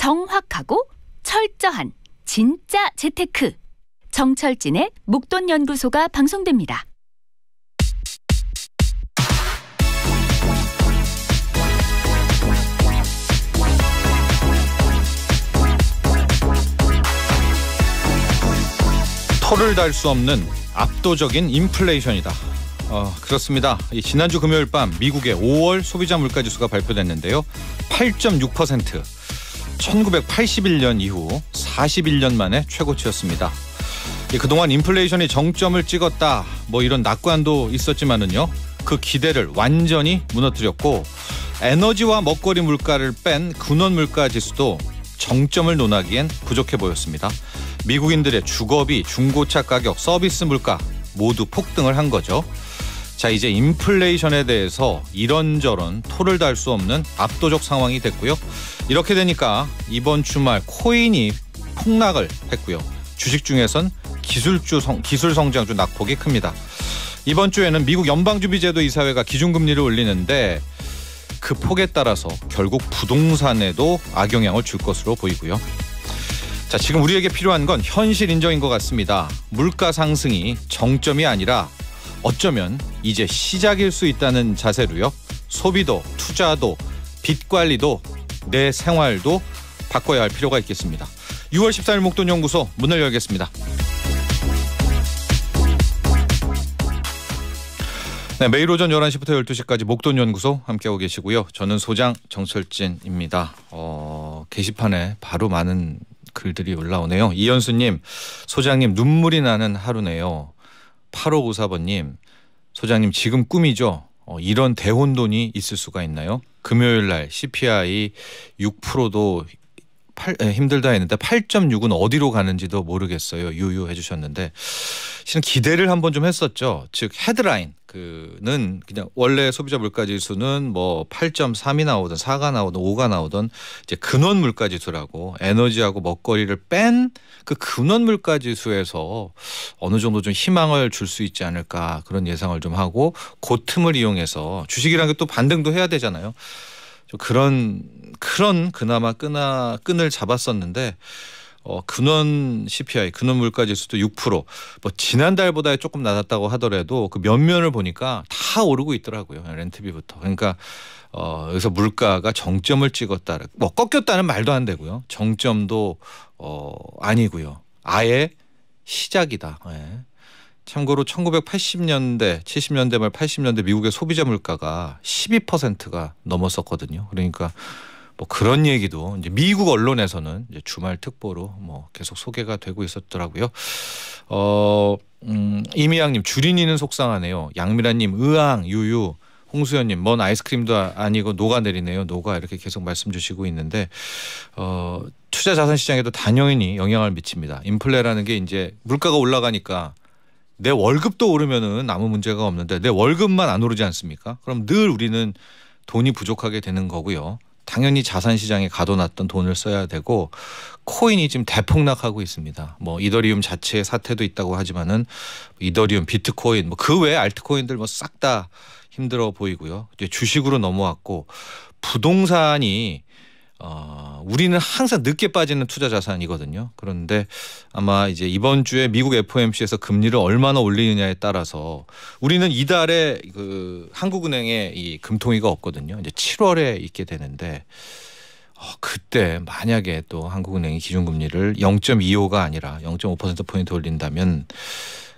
정확하고 철저한 진짜 재테크. 정철진의 목돈연구소가 방송됩니다. 토를 달 수 없는 압도적인 인플레이션이다. 그렇습니다. 지난주 금요일 밤 미국의 5월 소비자 물가지수가 발표됐는데요. 8.6%. 1981년 이후 41년 만에 최고치였습니다. 그동안 인플레이션이 정점을 찍었다, 이런 낙관도 있었지만은요, 그 기대를 완전히 무너뜨렸고, 에너지와 먹거리 물가를 뺀 근원 물가 지수도 정점을 논하기엔 부족해 보였습니다. 미국인들의 주거비, 중고차 가격, 서비스 물가 모두 폭등을 한 거죠. 자, 이제 인플레이션에 대해서 이런저런 토를 달 수 없는 압도적 상황이 됐고요. 이렇게 되니까 이번 주말 코인이 폭락을 했고요. 주식 중에선 기술 성장주 낙폭이 큽니다. 이번 주에는 미국 연방준비제도 이사회가 기준금리를 올리는데 그 폭에 따라서 결국 부동산에도 악영향을 줄 것으로 보이고요. 자, 지금 우리에게 필요한 건 현실 인정인 것 같습니다. 물가 상승이 정점이 아니라 어쩌면 이제 시작일 수 있다는 자세로요. 소비도, 투자도, 빚 관리도, 내 생활도 바꿔야 할 필요가 있겠습니다. 6월 14일 목돈연구소 문을 열겠습니다. 네, 매일 오전 11시부터 12시까지 목돈연구소 함께하고 계시고요. 저는 소장 정철진입니다. 게시판에 바로 많은 글들이 올라오네요. 이현수님, 소장님 눈물이 나는 하루네요. 8554번님, 소장님 지금 꿈이죠? 이런 대혼돈이 있을 수가 있나요? 금요일 날 CPI 6%도 힘들다 했는데 8.6은 어디로 가는지도 모르겠어요. 유유 해주셨는데, 실은 기대를 한번 좀 했었죠. 즉 헤드라인 그는 그냥 원래 소비자 물가지수는 8.3이 나오든 4가 나오든 5가 나오든 이제 근원 물가지수라고, 에너지하고 먹거리를 뺀 그 근원 물가지수에서 어느 정도 좀 희망을 줄 수 있지 않을까, 그런 예상을 좀 하고 그 틈을 이용해서 주식이라는 게 또 반등도 해야 되잖아요. 그런 그나마 끈을 잡았었는데, 근원 CPI, 근원 물가지수도 6%, 지난달보다 조금 낮았다고 하더라도 그 면면을 보니까 다 오르고 있더라고요. 렌트비부터. 그러니까 여기서 물가가 정점을 찍었다, 꺾였다는 말도 안 되고요. 정점도 아니고요. 아예 시작이다. 네. 참고로 1980년대, 70년대 말 80년대 미국의 소비자 물가가 12%가 넘었었거든요. 그러니까 그런 얘기도 이제 미국 언론에서는 이제 주말 특보로 계속 소개가 되고 있었더라고요. 이미양님, 주린이는 속상하네요. 양미라님, 의왕, 유유, 홍수연님, 먼 아이스크림도 아니고 녹아내리네요. 녹아, 이렇게 계속 말씀 주시고 있는데, 투자 자산 시장에도 당연히 영향을 미칩니다. 인플레라는 게 이제 물가가 올라가니까 내 월급도 오르면은 아무 문제가 없는데 내 월급만 안 오르지 않습니까? 그럼 늘 우리는 돈이 부족하게 되는 거고요. 당연히 자산시장에 가둬놨던 돈을 써야 되고, 코인이 지금 대폭락하고 있습니다. 이더리움 자체의 사태도 있다고 하지만은 이더리움, 비트코인, 그 외에 알트코인들 싹 다 힘들어 보이고요. 이제 주식으로 넘어왔고, 부동산이 우리는 항상 늦게 빠지는 투자 자산이거든요. 그런데 아마 이제 이번 주에 미국 FOMC에서 금리를 얼마나 올리느냐에 따라서 우리는 이달에 그 한국은행에 이 금통위가 없거든요. 이제 7월에 있게 되는데, 그때 만약에 또 한국은행이 기준금리를 0.25가 아니라 0.5%포인트 올린다면,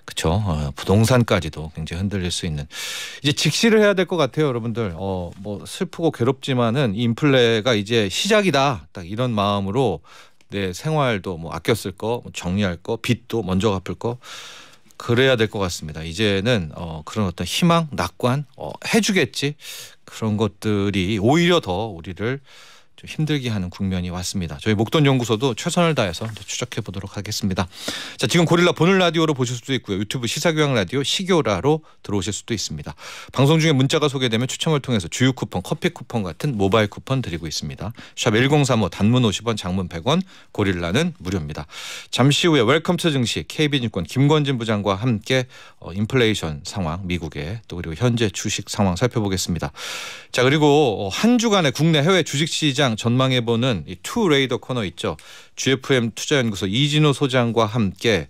그렇죠. 부동산까지도 굉장히 흔들릴 수 있는, 이제 직시를 해야 될 것 같아요, 여러분들. 슬프고 괴롭지만은 인플레가 이제 시작이다, 딱 이런 마음으로 내 생활도 아껴 쓸 거, 정리할 거, 빚도 먼저 갚을 거, 그래야 될 것 같습니다. 이제는 그런 어떤 희망, 낙관, 해주겠지, 그런 것들이 오히려 더 우리를 좀 힘들게 하는 국면이 왔습니다. 저희 목돈연구소도 최선을 다해서 추적해 보도록 하겠습니다. 자, 지금 고릴라 보는 라디오로 보실 수도 있고요. 유튜브 시사교양 라디오 시교라로 들어오실 수도 있습니다. 방송 중에 문자가 소개되면 추첨을 통해서 주유 쿠폰, 커피 쿠폰 같은 모바일 쿠폰 드리고 있습니다. 샵 1035 단문 50원, 장문 100원, 고릴라는 무료입니다. 잠시 후에 웰컴 투 증시 KB증권 김건진 부장과 함께 인플레이션 상황, 미국의 또 그리고 현재 주식 상황 살펴보겠습니다. 자, 그리고 한 주간의 국내 해외 주식시장 시장 전망해보는 이 투레이더 코너 있죠. GFM 투자연구소 이진우 소장과 함께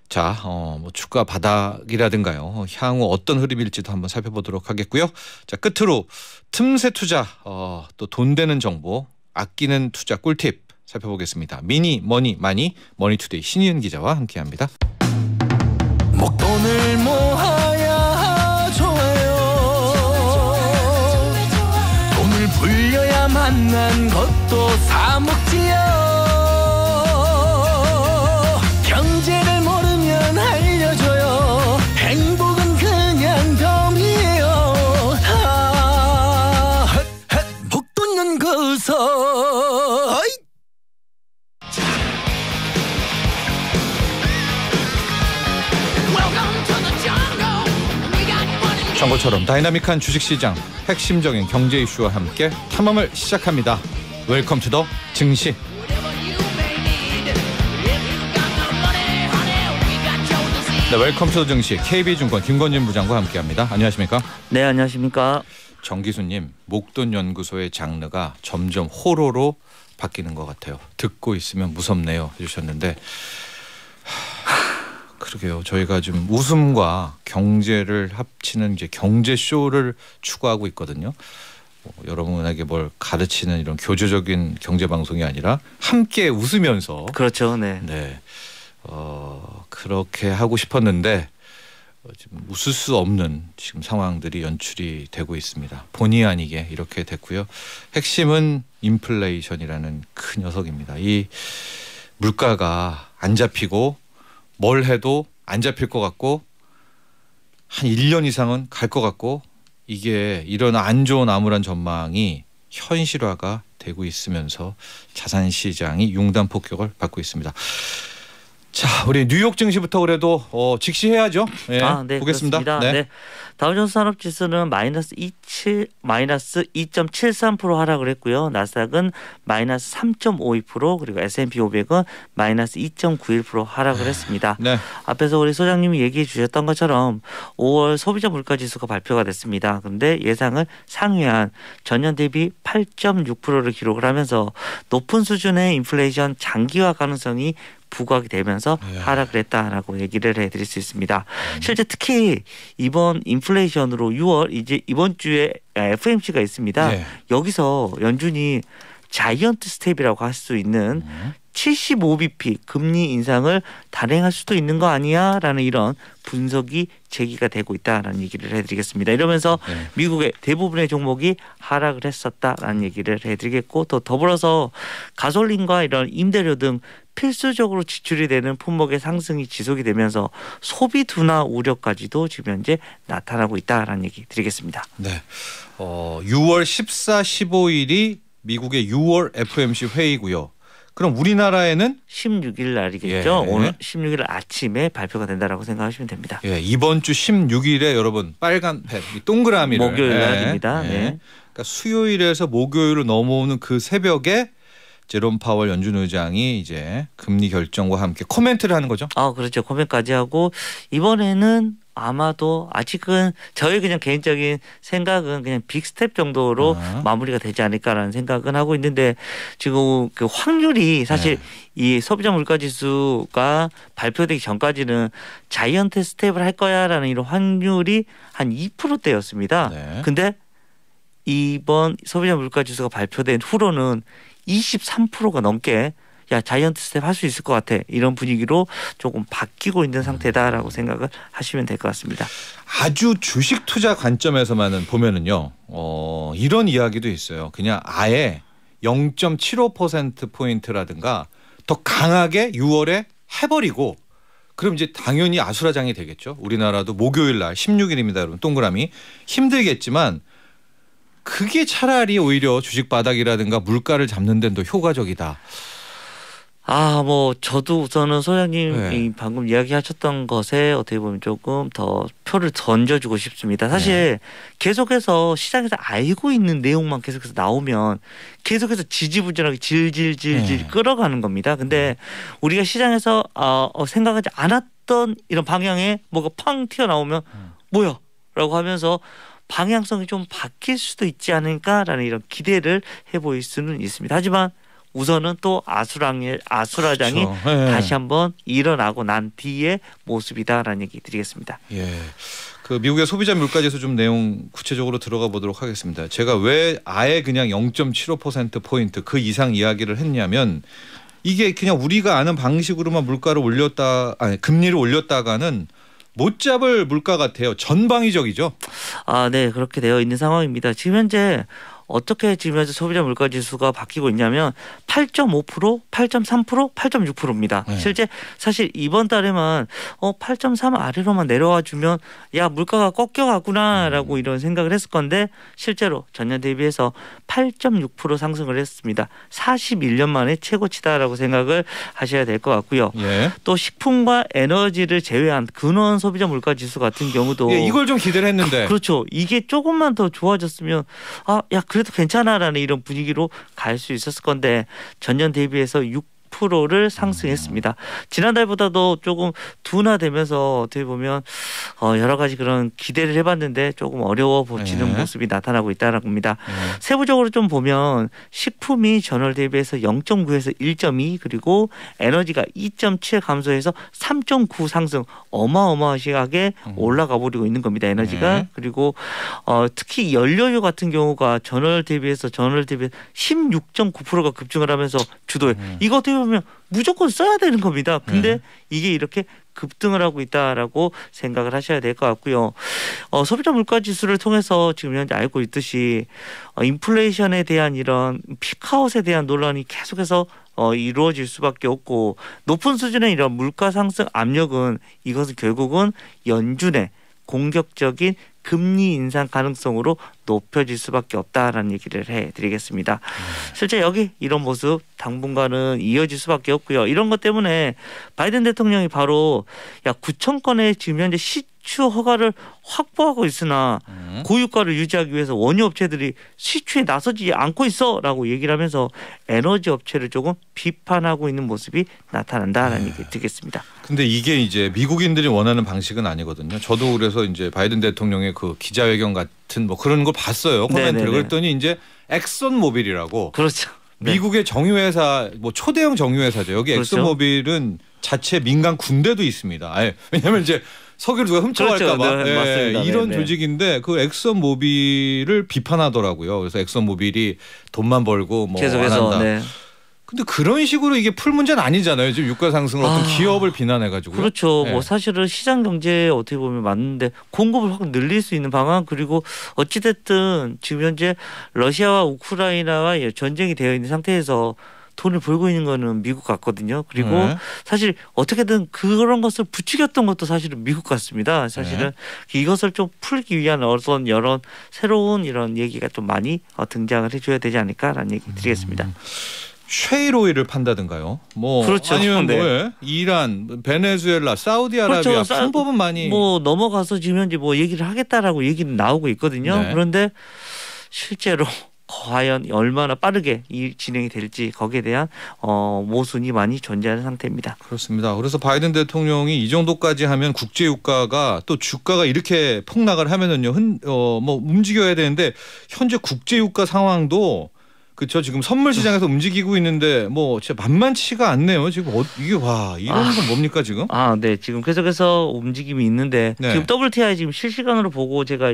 자, 뭐 주가 바닥이라든가요. 향후 어떤 흐름일지도 한번 살펴보도록 하겠고요. 자, 끝으로 틈새 투자, 또 돈 되는 정보, 아끼는 투자 꿀팁 살펴보겠습니다. 미니 머니 많이 머니투데이 신희은 기자와 함께합니다. 목돈을 모아야 좋아요. 돈을 불려야 만난 것도 사 먹지요. 경제를 모르면 알려줘요. 행복은 그냥 덤이에요. 목돈 연구소. 정보처럼 다이나믹한 주식시장 핵심적인 경제 이슈와 함께 탐험을 시작합니다. 웰컴 투 더 증시. 네, 웰컴 투 더 증시 KB증권 김건진 부장과 함께합니다. 안녕하십니까? 네, 안녕하십니까? 정기수님, 목돈연구소의 장르가 점점 호로로 바뀌는 것 같아요. 듣고 있으면 무섭네요 해주셨는데 그러게요. 저희가 좀 웃음과 경제를 합치는 이제 경제 쇼를 추구하고 있거든요. 여러분에게 뭘 가르치는 이런 교조적인 경제 방송이 아니라 함께 웃으면서 그렇죠. 네. 네. 그렇게 하고 싶었는데 지금 웃을 수 없는 지금 상황들이 연출이 되고 있습니다. 본의 아니게 이렇게 됐고요. 핵심은 인플레이션이라는 큰 녀석입니다. 이 물가가 안 잡히고 뭘 해도 안 잡힐 것 같고 한 1년 이상은 갈 것 같고 이게 이런 안 좋은 암울한 전망이 현실화가 되고 있으면서 자산시장이 융단 폭격을 받고 있습니다. 자, 우리 뉴욕 증시부터 그래도 직시해야죠. 네, 네, 보겠습니다. 그렇습니다. 네. 다우존스 산업지수는 마이너스 2.73% 하락을 했고요. 나스닥은 마이너스 3.52% 그리고 S&P 500은 마이너스 2.91% 하락을 했습니다. 네. 앞에서 우리 소장님이 얘기해 주셨던 것처럼 5월 소비자 물가지수가 발표가 됐습니다. 그런데 예상을 상회한 전년 대비 8.6%를 기록을 하면서 높은 수준의 인플레이션 장기화 가능성이 부각이 되면서 하락을 했다라고 얘기를 해드릴 수 있습니다. 실제 특히 이번 인플레이션으로 6월 이제 이번 주에 FOMC가 있습니다. 네. 여기서 연준이 자이언트 스텝이라고 할 수 있는 75bp 금리 인상을 단행할 수도 있는 거 아니야? 라는 이런 분석이 제기가 되고 있다라는 얘기를 해드리겠습니다. 이러면서 미국의 대부분의 종목이 하락을 했었다라는 얘기를 해드리겠고 또 더불어서 가솔린과 이런 임대료 등 필수적으로 지출이 되는 품목의 상승이 지속이 되면서 소비 둔화 우려까지도 지금 현재 나타나고 있다라는 얘기 드리겠습니다. 네, 6월 14, 15일이 미국의 6월 FOMC 회의고요. 그럼 우리나라에는 16일 날이겠죠. 오늘 16일 아침에 발표가 된다라고 생각하시면 됩니다. 예, 이번 주 16일에 여러분 빨간 펜, 동그라미를 목요일 날입니다. 네. 그러니까 수요일에서 목요일로 넘어오는 그 새벽에 제롬 파월 연준 의장이 이제 금리 결정과 함께 코멘트를 하는 거죠. 그렇죠. 코멘트까지 하고 이번에는 아마도 아직은 저희 그냥 개인적인 생각은 그냥 빅스텝 정도로 마무리가 되지 않을까라는 생각은 하고 있는데 지금 그 확률이 사실 이 소비자 물가 지수가 발표되기 전까지는 자이언트 스텝을 할 거야라는 이런 확률이 한 2%대였습니다. 근데 이번 소비자 물가 지수가 발표된 후로는 23%가 넘게 자이언트 스텝 할 수 있을 것 같아 이런 분위기로 조금 바뀌고 있는 상태다라고 생각을 하시면 될 것 같습니다. 아주 주식 투자 관점에서만은 보면은요 이런 이야기도 있어요. 그냥 아예 0.75%포인트라든가 더 강하게 6월에 해버리고 그럼 이제 당연히 아수라장이 되겠죠. 우리나라도 목요일 날 16일입니다. 여러분 동그라미 힘들겠지만 그게 차라리 오히려 주식 바닥이라든가 물가를 잡는 데는 더 효과적이다. 저도 우선은 소장님이 방금 이야기하셨던 것에 어떻게 보면 조금 더 표를 던져주고 싶습니다. 사실 계속해서 시장에서 알고 있는 내용만 계속해서 나오면 계속해서 지지부진하게 질질질질 끌어가는 겁니다. 근데 우리가 시장에서 생각하지 않았던 이런 방향에 뭐가 팡 튀어나오면 뭐야? 라고 하면서 방향성이 좀 바뀔 수도 있지 않을까라는 이런 기대를 해보일 수는 있습니다. 하지만 우선은 또 아수라장이 그렇죠. 네. 다시 한번 일어나고 난 뒤의 모습이다라는 얘기 드리겠습니다. 예. 그 미국의 소비자 물가지수 좀 내용 구체적으로 들어가 보도록 하겠습니다. 제가 왜 아예 그냥 0.75%포인트 그 이상 이야기를 했냐면 이게 그냥 우리가 아는 방식으로만 물가를 금리를 올렸다가는 못 잡을 물가 같아요. 전방위적이죠. 네, 그렇게 되어 있는 상황입니다. 지금 현재 어떻게 지금 현재 소비자 물가 지수가 바뀌고 있냐면 8.5%, 8.3%, 8.6%입니다. 네. 실제 사실 이번 달에만 8.3 아래로만 내려와 주면 야 물가가 꺾여가구나라고 이런 생각을 했을 건데 실제로 전년 대비해서 8.6% 상승을 했습니다. 41년 만에 최고치다라고 생각을 하셔야 될 것 같고요. 예. 또 식품과 에너지를 제외한 근원 소비자 물가 지수 같은 경우도 예, 이걸 좀 기대를 했는데. 그렇죠. 이게 조금만 더 좋아졌으면 야 그래도 괜찮아라는 이런 분위기로 갈 수 있었을 건데 전년 대비해서 6%를 상승했습니다. 지난달보다도 조금 둔화되면서 어떻게 보면 여러 가지 그런 기대를 해봤는데 조금 어려워지는 네. 모습이 나타나고 있다는 겁니다. 세부적으로 좀 보면 식품이 전월 대비해서 0.9에서 1.2 그리고 에너지가 2.7 감소해서 3.9 상승 어마어마하게 올라가 버리고 있는 겁니다. 에너지가. 네. 그리고 특히 연료유 같은 경우가 전월 대비해서 16.9%가 급증을 하면서 주도해. 이거 어떻게 보면 무조건 써야 되는 겁니다. 근데 이게 이렇게 급등을 하고 있다라고 생각을 하셔야 될 것 같고요. 소비자 물가 지수를 통해서 지금 현재 알고 있듯이 인플레이션에 대한 이런 피크아웃에 대한 논란이 계속해서 이루어질 수밖에 없고 높은 수준의 이런 물가 상승 압력은 이것은 결국은 연준의 공격적인 금리 인상 가능성으로 높여질 수밖에 없다라는 얘기를 해드리겠습니다. 실제 여기 이런 모습 당분간은 이어질 수밖에 없고요. 이런 것 때문에 바이든 대통령이 바로 9천 건의 지금 현재 시추 허가를 확보하고 있으나 고유가를 유지하기 위해서 원유 업체들이 시추에 나서지 않고 있어라고 얘기를 하면서 에너지 업체를 조금 비판하고 있는 모습이 나타난다라는 얘기 드리겠습니다. 근데 이게 이제 미국인들이 원하는 방식은 아니거든요. 저도 그래서 이제 바이든 대통령의 그 기자회견 같은 뭐 그런 걸 봤어요. 코멘트를. 그랬더니 이제 엑선 모빌이라고. 그렇죠. 미국의 정유회사 뭐 초대형 정유회사죠. 여기 그렇죠. 엑선 모빌은 자체 민간 군대도 있습니다. 왜냐하면 이제 석유를 누가 훔쳐갈까 봐. 그렇죠. 네, 맞습니다. 이런 네. 조직인데 그 엑선 모빌을 비판하더라고요. 그래서 엑선 모빌이 돈만 벌고 뭐 계속해서 안 한다. 네. 근데 그런 식으로 이게 풀 문제는 아니잖아요. 지금 유가 상승을 어떤 기업을 비난해가지고. 그렇죠. 네. 뭐 사실은 시장 경제에 어떻게 보면 맞는데 공급을 확 늘릴 수 있는 방안 그리고 어찌됐든 지금 현재 러시아와 우크라이나와 전쟁이 되어 있는 상태에서 돈을 벌고 있는 거는 미국 같거든요. 그리고 사실 어떻게든 그런 것을 부추겼던 것도 사실은 미국 같습니다. 사실은 이것을 좀 풀기 위한 어떤 여러 새로운 이런 얘기가 좀 많이 등장을 해줘야 되지 않을까라는 얘기 드리겠습니다. 쉐일 오일을 판다든가요? 뭐 그렇죠. 아니면 네. 뭐예요? 이란, 베네수엘라, 사우디아라비아 그렇죠. 방법은 많이 뭐 넘어가서 지금 현재 뭐 얘기를 하겠다라고 얘기는 나오고 있거든요. 네. 그런데 실제로 과연 얼마나 빠르게 이 진행이 될지 거기에 대한 모순이 많이 존재하는 상태입니다. 그렇습니다. 그래서 바이든 대통령이 이 정도까지 하면 국제 유가가 또 주가가 이렇게 폭락을 하면은요, 뭐 움직여야 되는데 현재 국제 유가 상황도 그렇죠. 지금 선물 시장에서 움직이고 있는데 뭐 진짜 만만치가 않네요. 지금 이게 와 이런 건 뭡니까 지금? 네. 지금 계속해서 움직임이 있는데 네. 지금 WTI 지금 실시간으로 보고 제가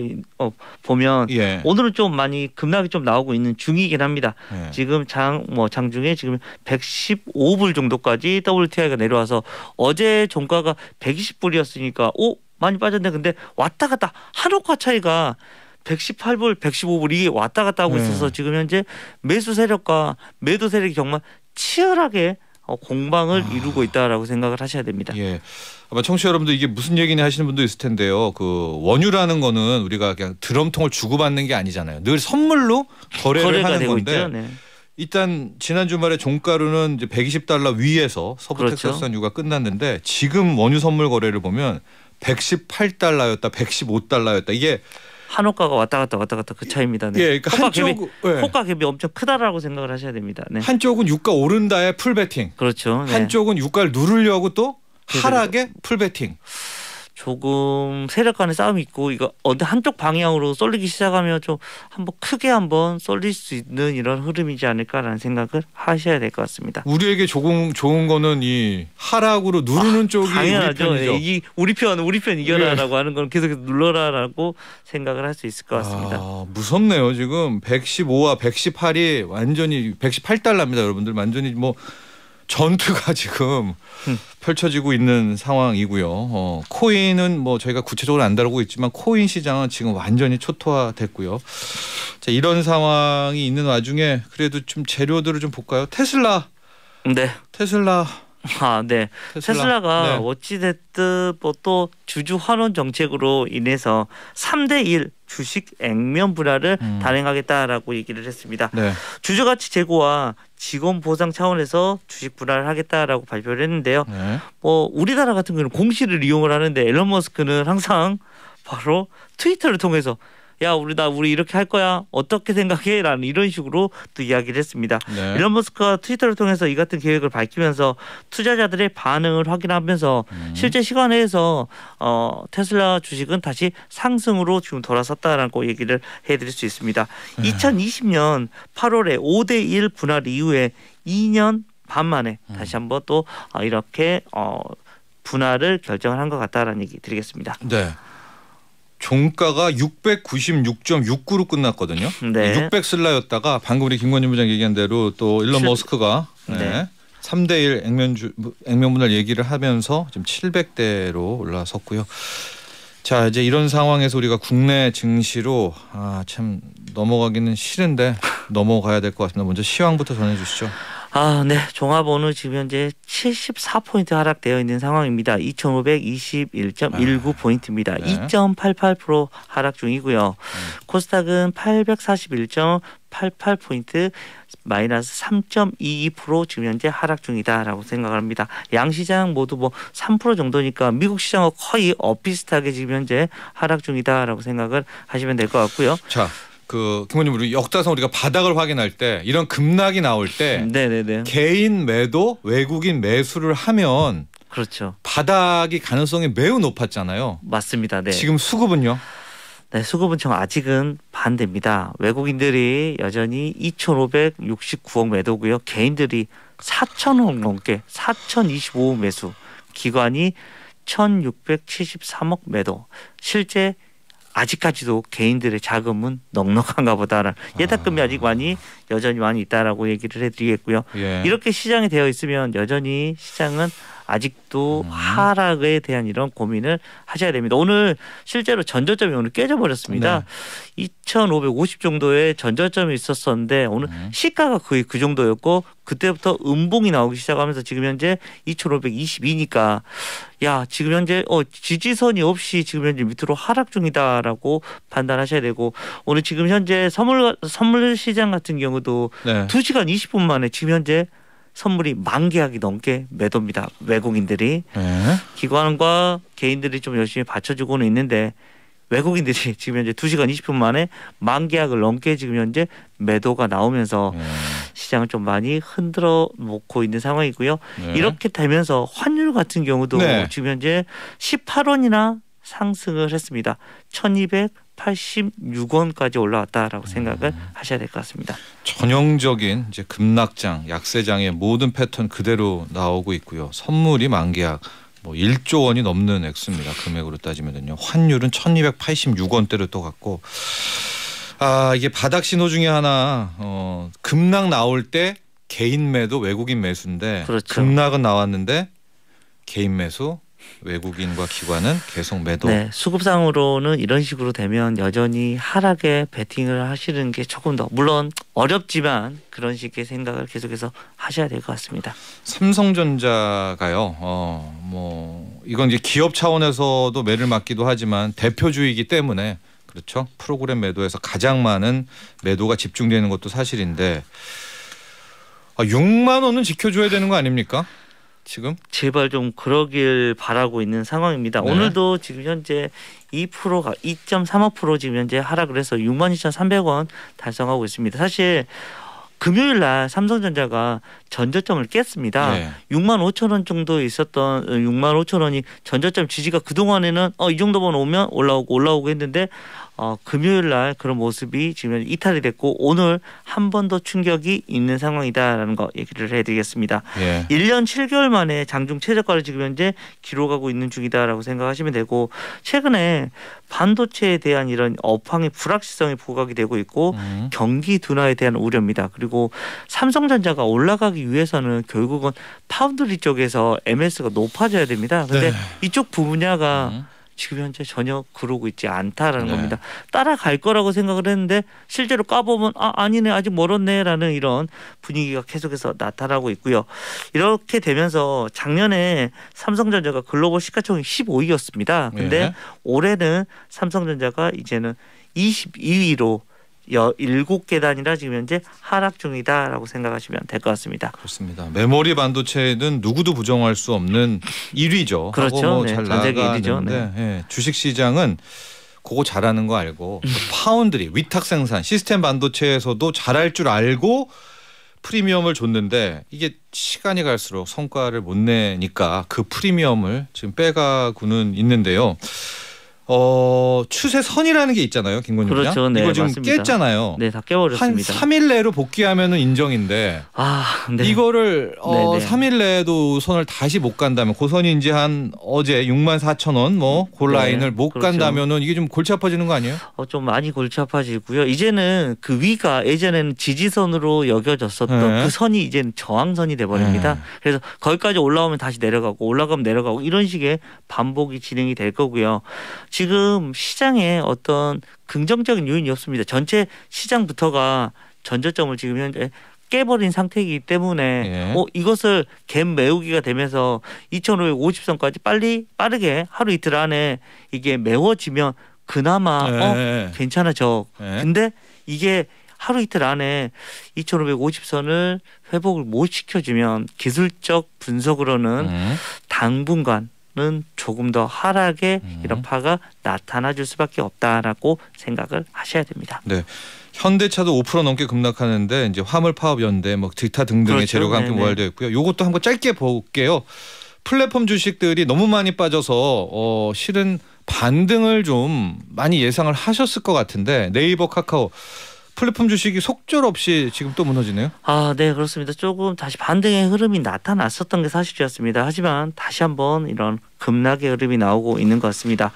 보면 예. 오늘은 좀 많이 급락이 좀 나오고 있는 중이긴 합니다. 예. 지금 장중에 지금 115불 정도까지 WTI가 내려와서 어제 종가가 120불이었으니까 많이 빠졌네. 근데 왔다 갔다 한옥화 차이가 118불, 115불 이게 왔다 갔다 하고 있어서 지금 현재 매수 세력과 매도 세력이 정말 치열하게 공방을 이루고 있다라고 생각을 하셔야 됩니다. 예. 아마 청취자 여러분들 이게 무슨 얘기냐 하시는 분도 있을 텐데요. 그 원유라는 거는 우리가 그냥 드럼통을 주고받는 게 아니잖아요. 늘 선물로 거래를 하는 되고 건데 있죠. 네. 일단 지난 주말에 종가로는 이제 120달러 위에서 서부 그렇죠. 텍사스산 유가 끝났는데 지금 원유 선물 거래를 보면 118달러였다, 115달러였다. 이게 한옥가가 왔다 갔다 그 차이입니다. 네. 예, 그러니까 호가 갭이 엄청 크다라고 생각을 하셔야 됩니다. 네. 한쪽은 유가 오른다에 풀베팅, 그렇죠. 네. 한쪽은 유가를 누르려고 또 하락에 풀베팅. 조금 세력 간의 싸움이 있고 이거 어느 한쪽 방향으로 쏠리기 시작하면 좀 한번 크게 한번 쏠릴 수 있는 이런 흐름이지 않을까라는 생각을 하셔야 될 것 같습니다. 우리에게 조금 좋은 거는 이 하락으로 누르는 쪽이 당연하죠. 우리 편이죠. 이 우리 편 이겨라라고 하는 건 계속 눌러라라고 생각을 할 수 있을 것 같습니다. 무섭네요. 지금 115와 118이 완전히 118달러입니다. 여러분들 완전히 뭐 전투가 지금 펼쳐지고 있는 상황이고요. 코인은 뭐 저희가 구체적으로 안 다루고 있지만 코인 시장은 지금 완전히 초토화됐고요. 자, 이런 상황이 있는 와중에 그래도 좀 재료들을 좀 볼까요? 테슬라. 네. 테슬라. 네. 테슬라가 네. 어찌됐든 뭐 또 주주 환원 정책으로 인해서 3대1 주식 액면 분할을 단행하겠다라고 얘기를 했습니다. 네. 주주 가치 제고와 직원 보상 차원에서 주식 분할을 하겠다라고 발표를 했는데요. 네. 뭐 우리나라 같은 경우는 공시를 이용을 하는데 일론 머스크는 항상 바로 트위터를 통해서 야 우리 이렇게 할 거야 어떻게 생각해? 라는 이런 식으로 또 이야기를 했습니다. 네. 일론 머스크가 트위터를 통해서 이 같은 계획을 밝히면서 투자자들의 반응을 확인하면서 실제 시간에서 테슬라 주식은 다시 상승으로 지금 돌아섰다라고 얘기를 해드릴 수 있습니다. 2020년 8월에 5대1 분할 이후에 2년 반 만에 다시 한번 또 이렇게 분할을 결정을 한 것 같다라는 얘기 드리겠습니다. 네. 종가가 696.69로 끝났거든요. 네. 600 슬라였다가 방금 우리 김건희 부장 얘기한 대로 또 일론 머스크가 네. 3대1 액면 분할 얘기를 하면서 지금 700대로 올라섰고요. 자, 이제 이런 상황에서 우리가 국내 증시로 참 넘어가기는 싫은데 넘어가야 될 것 같습니다. 먼저 시황부터 전해 주시죠. 네. 종합 오늘 지금 현재 74포인트 하락되어 있는 상황입니다. 2521.19포인트입니다. 네. 2.88% 하락 중이고요. 코스닥은 841.88포인트 마이너스 3.22% 지금 현재 하락 중이다라고 생각합니다. 양시장 모두 뭐 3% 정도니까 미국 시장과 거의 비슷하게 지금 현재 하락 중이다라고 생각을 하시면 될 것 같고요. 자, 김원님 우리 역사상 우리가 바닥을 확인할 때 이런 급락이 나올 때 네네네. 개인 매도 외국인 매수를 하면 그렇죠. 바닥이 가능성이 매우 높았잖아요. 맞습니다. 네. 지금 수급은요? 네, 수급은 아직은 반대입니다. 외국인들이 여전히 2,569억 매도고요. 개인들이 4,000억 넘게 4,025억 매수, 기관이 1,673억 매도. 실제 아직까지도 개인들의 자금은 넉넉한가 보다라는 예탁금이 아직 여전히 많이 있다라고 얘기를 해드리겠고요. 예. 이렇게 시장이 되어 있으면 여전히 시장은 아직도 하락에 대한 이런 고민을 하셔야 됩니다. 오늘 실제로 전저점이 오늘 깨져버렸습니다. 네. 2,550 정도의 전저점이 있었었는데 오늘 시가가 거의 그 정도였고 그때부터 음봉이 나오기 시작하면서 지금 현재 2,522니까 지금 현재 지지선이 없이 지금 현재 밑으로 하락 중이다라고 판단하셔야 되고 오늘 지금 현재 선물 시장 같은 경우도 네. 2시간 20분 만에 지금 현재 선물이 10,000계약이 넘게 매도입니다. 외국인들이. 기관과 개인들이 좀 열심히 받쳐주고는 있는데 외국인들이 지금 현재 2시간 20분 만에 10,000계약을 넘게 지금 현재 매도가 나오면서 시장을 좀 많이 흔들어 놓고 있는 상황이고요. 이렇게 되면서 환율 같은 경우도 지금 현재 18원이나 상승을 했습니다. 1,286원까지 올라왔다라고 생각을 하셔야 될 것 같습니다. 전형적인 이제 급락장, 약세장의 모든 패턴 그대로 나오고 있고요. 선물이 10,000계약, 뭐 1조 원이 넘는 액수입니다. 금액으로 따지면요. 환율은 1,286원대로 또 갔고, 이게 바닥 신호 중에 하나 급락 나올 때 개인 매도, 외국인 매수인데 그렇죠. 급락은 나왔는데 개인 매수. 외국인과 기관은 계속 매도. 네, 수급상으로는 이런 식으로 되면 여전히 하락에 베팅을 하시는 게 조금 더 물론 어렵지만 그런 식의 생각을 계속해서 하셔야 될 것 같습니다. 삼성전자가요. 뭐 이건 이제 기업 차원에서도 매를 맞기도 하지만 대표주이기 때문에 그렇죠. 프로그램 매도에서 가장 많은 매도가 집중되는 것도 사실인데 6만 원은 지켜줘야 되는 거 아닙니까? 지금 제발 좀 그러길 바라고 있는 상황입니다. 네. 오늘도 지금 현재 2%가 2.35% 지금 현재 하락을 해서 62,300원 달성하고 있습니다. 사실 금요일 날 삼성전자가 전저점을 깼습니다. 네. 6만 5천 원 정도 있었던 6만 5천 원이 전저점 지지가 그동안에는 이 정도만 오면 올라오고 했는데 금요일 날 그런 모습이 지금 이탈이 됐고 오늘 한 번 더 충격이 있는 상황이다라는 거 얘기를 해드리겠습니다. 예. 1년 7개월 만에 장중 최저가를 지금 현재 기록하고 있는 중이다라고 생각하시면 되고 최근에 반도체에 대한 이런 업황의 불확실성이 부각이 되고 있고 경기 둔화에 대한 우려입니다. 그리고 삼성전자가 올라가기 위해서는 결국은 파운드리 쪽에서 MS가 높아져야 됩니다. 그런데 네. 이쪽 분야가 지금 현재 전혀 그러고 있지 않다라는 네. 겁니다. 따라갈 거라고 생각을 했는데 실제로 까보면 아니네 아직 멀었네라는 이런 분위기가 계속해서 나타나고 있고요. 이렇게 되면서 작년에 삼성전자가 글로벌 시가총액 15위였습니다. 근데 네. 올해는 삼성전자가 이제는 22위로 7계단이라 지금 현재 하락 중이다라고 생각하시면 될 것 같습니다. 그렇습니다. 메모리 반도체는 누구도 부정할 수 없는 1위죠. 그렇죠. 잘 전 세계 1위죠. 나가는데 예, 주식 시장은 그거 잘하는 거 알고 파운드리, 위탁 생산, 시스템 반도체에서도 잘할 줄 알고 프리미엄을 줬는데 이게 시간이 갈수록 성과를 못 내니까 그 프리미엄을 지금 빼가고는 있는데요. 추세선이라는 게 있잖아요, 김건희 부장. 그렇죠. 네, 이거 지금 맞습니다. 깼잖아요. 네, 다 한 깨버렸습니다. 3일 내로 복귀하면은 인정인데 네. 이거를 네네. 3일 내에도 선을 다시 못 간다면 고선이 이제 한 어제 64,000원 그 라인을 못 그렇죠. 간다면은 이게 좀 골치 아파지는 거 아니에요? 좀 많이 골치 아파지고요. 이제는 그 위가 예전에는 지지선으로 여겨졌었던 네. 그 선이 이제는 저항선이 돼버립니다. 네. 그래서 거기까지 올라오면 다시 내려가고 올라가면 내려가고 이런 식의 반복이 진행이 될 거고요. 지금 시장에 어떤 긍정적인 요인이 없습니다. 전체 시장부터가 전저점을 지금 현재 깨버린 상태이기 때문에 예. 이것을 갭 메우기가 되면서 2,550선까지 빠르게 하루 이틀 안에 이게 메워지면 그나마 네. 괜찮아져. 네. 근데 이게 하루 이틀 안에 2,550선을 회복을 못 시켜주면 기술적 분석으로는 당분간은 조금 더 하락의 이런 파가 나타나 줄 수밖에 없다라고 생각을 하셔야 됩니다. 네. 현대차도 5% 넘게 급락하는데 이제 화물파업연대, 기타 등등의 그렇죠. 재료가 함께 네네. 모아되어 있고요. 요것도 한번 짧게 볼게요. 플랫폼 주식들이 너무 많이 빠져서 실은 반등을 좀 많이 예상을 하셨을 것 같은데 네이버, 카카오 플랫폼 주식이 속절없이 지금 또 무너지네요. 네, 그렇습니다. 조금 다시 반등의 흐름이 나타났었던 게 사실이었습니다. 하지만 다시 한번 이런 급락의 흐름이 나오고 있는 것 같습니다.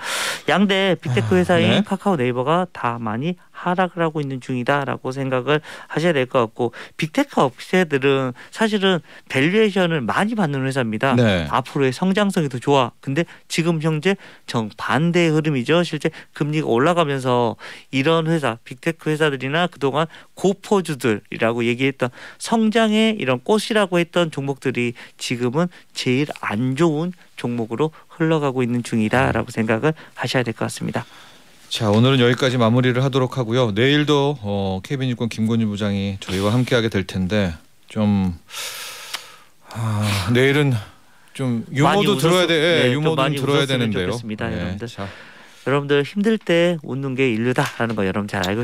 양대 빅테크 회사인 네. 카카오, 네이버가 다 많이 하락을 하고 있는 중이다라고 생각을 하셔야 될 것 같고 빅테크 업체들은 사실은 밸류에이션을 많이 받는 회사입니다. 네. 앞으로의 성장성이 더 좋아. 근데 지금 현재 정반대의 흐름이죠. 실제 금리가 올라가면서 이런 회사, 빅테크 회사들이나 그동안 고포주들이라고 얘기했던 성장의 이런 꽃이라고 했던 종목들이 지금은 제일 안 좋은 종목으로 흘러가고 있는 중이다라고 생각을 하셔야 될 것 같습니다. 자, 오늘은 여기까지 마무리를 하도록 하고요. 내일도 KB증권 김건희 부장이 저희와 함께하게 될 텐데 좀 내일은 좀 유머도 들어야 돼. 유머도 많이 들어야 웃었으면 되는데요. 좋겠습니다, 여러분들. 자, 여러분들 힘들 때 웃는 게 인류다라는 거 여러분 잘 알고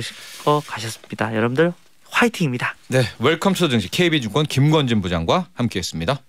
가셨습니다. 여러분들 화이팅입니다. 네, 웰컴 투 증시 KB증권 김건진 부장과 함께했습니다.